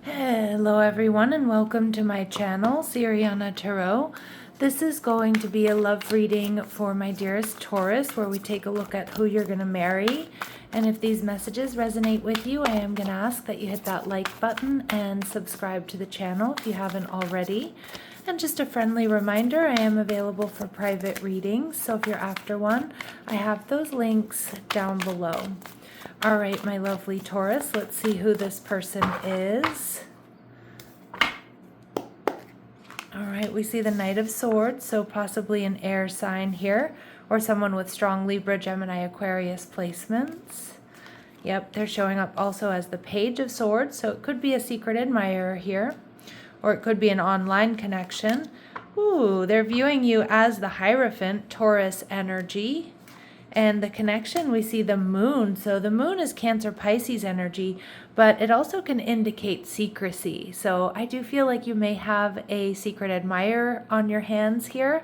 Hello everyone and welcome to my channel, Siriana Tarot. This is going to be a love reading for my dearest Taurus, where we take a look at who you're going to marry. And if these messages resonate with you, I am going to ask that you hit that like button and subscribe to the channel if you haven't already. And just a friendly reminder, I am available for private readings, so if you're after one, I have those links down below. All right, my lovely Taurus, let's see who this person is. All right, we see the Knight of Swords, so possibly an air sign here, or someone with strong Libra, Gemini, Aquarius placements. Yep, they're showing up also as the Page of Swords, so it could be a secret admirer here, or it could be an online connection. Ooh, they're viewing you as the Hierophant, Taurus energy. And the connection, we see the moon. So the moon is Cancer Pisces energy, but it also can indicate secrecy. So I do feel like you may have a secret admirer on your hands here.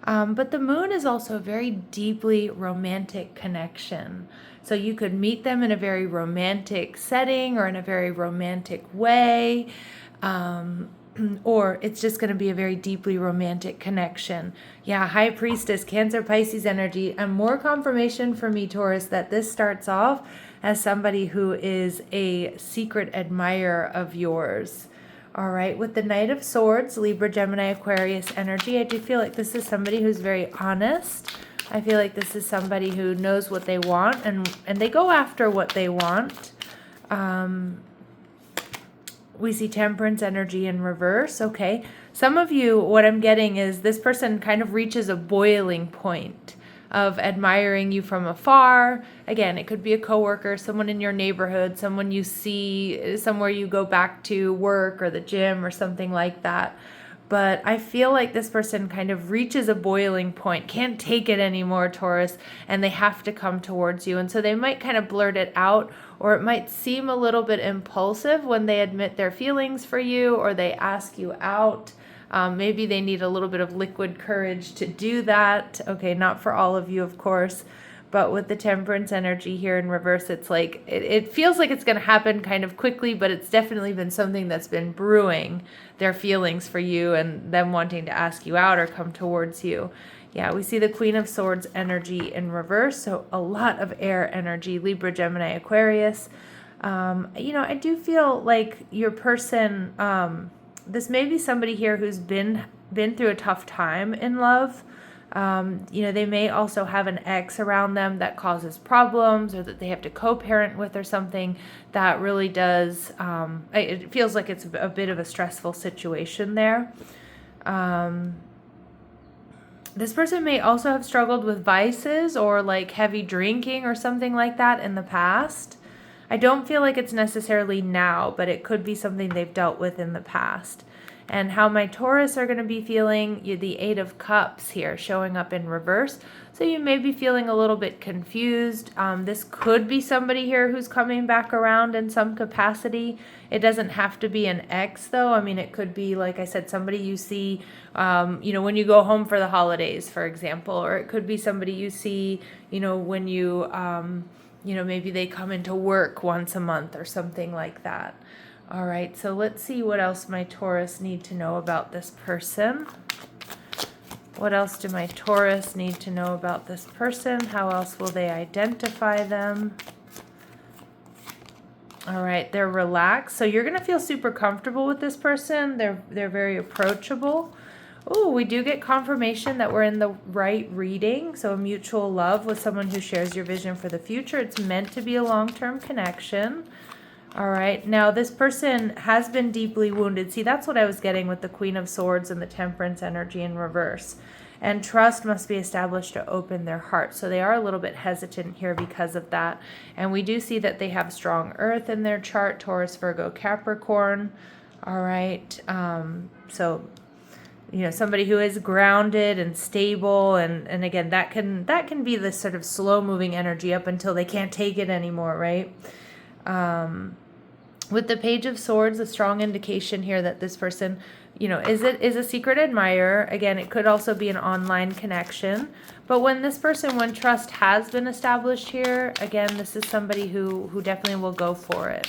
But the moon is also a very deeply romantic connection. So you could meet them in a very romantic setting or in a very romantic way. Or it's just going to be a very deeply romantic connection. Yeah, High Priestess, Cancer Pisces energy, and more confirmation for me, Taurus, that this starts off as somebody who is a secret admirer of yours. All right, with the Knight of Swords, Libra, Gemini, Aquarius energy, I do feel like this is somebody who's very honest. I feel like this is somebody who knows what they want, and they go after what they want. We see Temperance energy in reverse. Okay, some of you, what I'm getting is this person kind of reaches a boiling point of admiring you from afar. Again, it could be a coworker, someone in your neighborhood, someone you see somewhere you go back to work or the gym or something like that. But I feel like this person kind of reaches a boiling point, can't take it anymore, Taurus, and they have to come towards you. And so they might kind of blurt it out, or it might seem a little bit impulsive when they admit their feelings for you or they ask you out. Maybe they need a little bit of liquid courage to do that. Okay, not for all of you, of course. But with the Temperance energy here in reverse, it's like, it feels like it's going to happen kind of quickly, but it's definitely been something that's been brewing, their feelings for you and them wanting to ask you out or come towards you. Yeah, we see the Queen of Swords energy in reverse, so a lot of air energy, Libra, Gemini, Aquarius. I do feel like your person, this may be somebody here who's been through a tough time in love. They may also have an ex around them that causes problems or that they have to co-parent with or something that really does, it feels like it's a bit of a stressful situation there. This person may also have struggled with vices or like heavy drinking or something like that in the past. I don't feel like it's necessarily now, but it could be something they've dealt with in the past. And how my Taurus are going to be feeling, the Eight of Cups here showing up in reverse. So you may be feeling a little bit confused. This could be somebody here who's coming back around in some capacity. It doesn't have to be an ex, though. I mean, it could be, like I said, somebody you see, when you go home for the holidays, for example. Or it could be somebody you see, when you, maybe they come into work once a month or something like that. All right, so let's see what else my Taurus need to know about this person. What else do my Taurus need to know about this person? How else will they identify them? All right, they're relaxed. So you're going to feel super comfortable with this person. They're very approachable. Oh, we do get confirmation that we're in the right reading. So a mutual love with someone who shares your vision for the future. It's meant to be a long-term connection. All right, now this person has been deeply wounded. See, that's what I was getting with the Queen of Swords and the Temperance energy in reverse. And trust must be established to open their heart. So they are a little bit hesitant here because of that. And we do see that they have strong earth in their chart, Taurus, Virgo, Capricorn. All right, so somebody who is grounded and stable, and again, that can be this sort of slow-moving energy up until they can't take it anymore, right? With the Page of Swords, a strong indication here that this person, is a secret admirer. Again, it could also be an online connection. But when trust has been established here, again, this is somebody who definitely will go for it.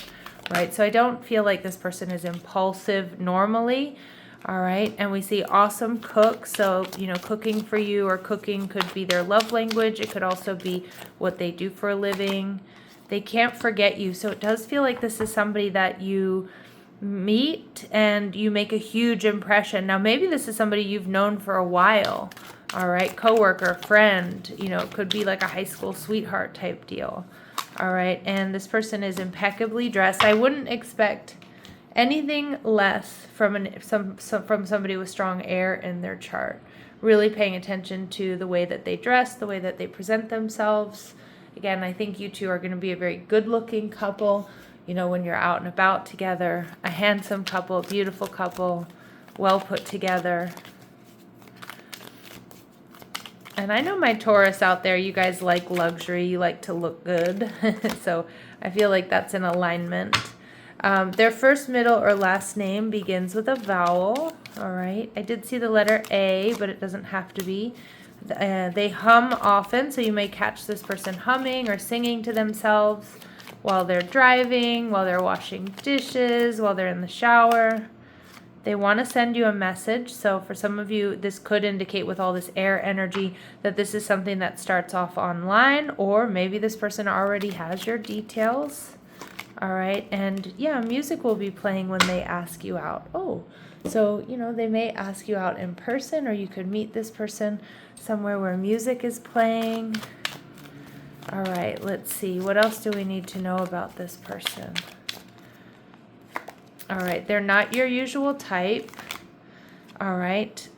right? So I don't feel like this person is impulsive normally. All right, and we see awesome cook. So, you know, cooking for you, or cooking could be their love language. It could also be what they do for a living. They can't forget you. So it does feel like this is somebody that you meet and you make a huge impression. Now, maybe this is somebody you've known for a while. All right, coworker, friend, you know, it could be like a high school sweetheart type deal. All right, and this person is impeccably dressed. I wouldn't expect anything less from from somebody with strong air in their chart. Really paying attention to the way that they dress, the way that they present themselves. Again, I think you two are going to be a very good-looking couple. You know, when you're out and about together, a handsome couple, beautiful couple, well put together. And I know my Taurus out there, you guys like luxury, you like to look good. So I feel like that's in alignment. Their first, middle, or last name begins with a vowel. All right. I did see the letter A, but it doesn't have to be. They hum often, so you may catch this person humming or singing to themselves while they're driving, while they're washing dishes, while they're in the shower. They want to send you a message. So for some of you, this could indicate with all this air energy that this is something that starts off online, or maybe this person already has your details. All right, and yeah, music will be playing when they ask you out. Oh, so, you know, they may ask you out in person, or you could meet this person somewhere where music is playing. All right, let's see. What else do we need to know about this person? All right, they're not your usual type. All right.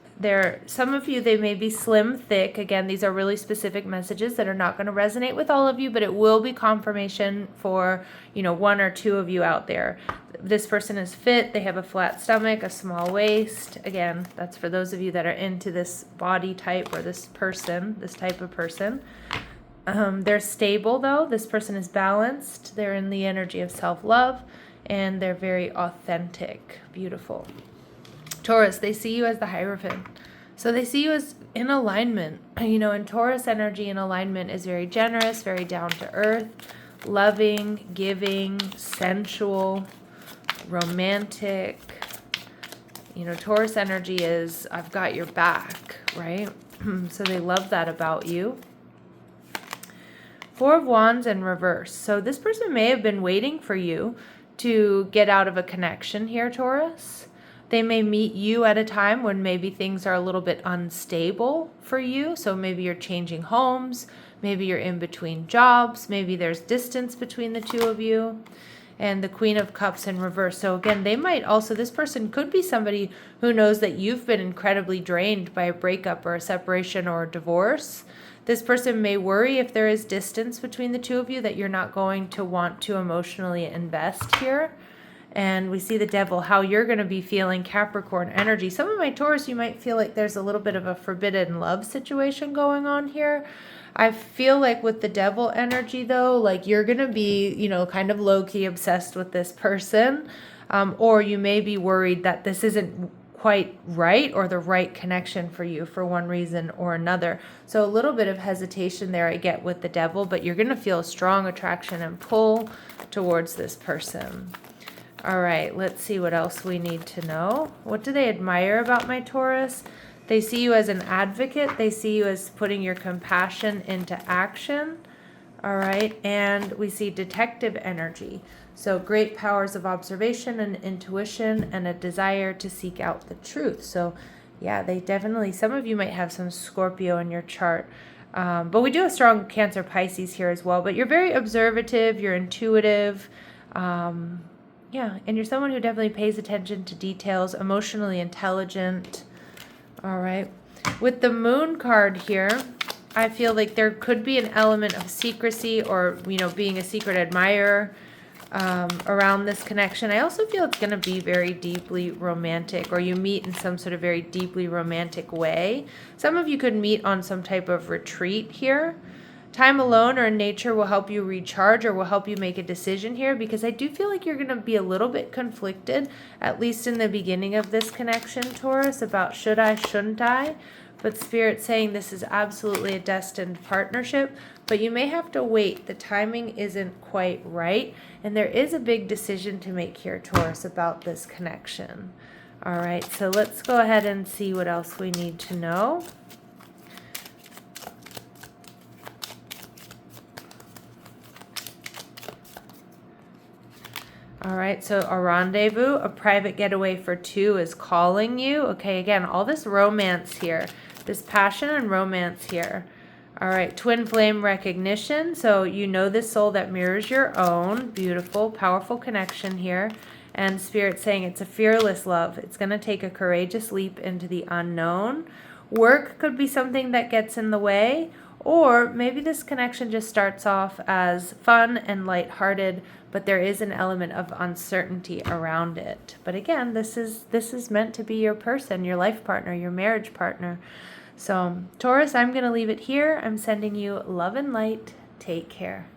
Some of you, they may be slim, thick. Again, these are really specific messages that are not going to resonate with all of you, but it will be confirmation for, you know, one or two of you out there. This person is fit. They have a flat stomach, a small waist. Again, that's for those of you that are into this body type, or this person, this type of person. They're stable, though. This person is balanced. They're in the energy of self-love, and they're very authentic. Beautiful. Taurus, they see you as the Hierophant. So they see you as in alignment. You know, and Taurus energy in alignment is very generous, very down to earth, loving, giving, sensual, romantic. You know, Taurus energy is, I've got your back, right? So they love that about you. Four of Wands in reverse. So this person may have been waiting for you to get out of a connection here, Taurus. They may meet you at a time when maybe things are a little bit unstable for you. So maybe you're changing homes, maybe you're in between jobs, maybe there's distance between the two of you. And the Queen of Cups in reverse. So again, they might also, this person could be somebody who knows that you've been incredibly drained by a breakup or a separation or a divorce. This person may worry, if there is distance between the two of you, that you're not going to want to emotionally invest here. And we see the Devil, how you're going to be feeling Capricorn energy. Some of my Taurus, you might feel like there's a little bit of a forbidden love situation going on here. I feel like with the Devil energy, though, like you're going to be, you know, kind of low-key obsessed with this person. Or you may be worried that this isn't quite right, or the right connection for you for one reason or another. So a little bit of hesitation there I get with the Devil, but you're going to feel a strong attraction and pull towards this person. All right, let's see what else we need to know. What do they admire about my Taurus? They see you as an advocate. They see you as putting your compassion into action. All right, and we see detective energy. So great powers of observation and intuition, and a desire to seek out the truth. So yeah, they definitely, some of you might have some Scorpio in your chart. But we do have strong Cancer, Pisces here as well. But you're very observative, you're intuitive. Yeah, and you're someone who definitely pays attention to details, emotionally intelligent. All right. With the Moon card here, I feel like there could be an element of secrecy, or, you know, being a secret admirer around this connection. I also feel it's going to be very deeply romantic, or you meet in some sort of very deeply romantic way. Some of you could meet on some type of retreat here. Time alone or in nature will help you recharge, or will help you make a decision here, because I do feel like you're going to be a little bit conflicted, at least in the beginning of this connection, Taurus, about should I, shouldn't I, but Spirit saying this is absolutely a destined partnership, but you may have to wait. The timing isn't quite right, and there is a big decision to make here, Taurus, about this connection. All right, so let's go ahead and see what else we need to know. All right, so a rendezvous, a private getaway for two is calling you. Okay, again, all this romance here, this passion and romance here. All right, twin flame recognition. So you know this soul that mirrors your own. Beautiful, powerful connection here. And Spirit saying it's a fearless love. It's going to take a courageous leap into the unknown. Work could be something that gets in the way. Or maybe this connection just starts off as fun and lighthearted, but there is an element of uncertainty around it. But again, this is meant to be your person, your life partner, your marriage partner. So, Taurus, I'm going to leave it here. I'm sending you love and light. Take care.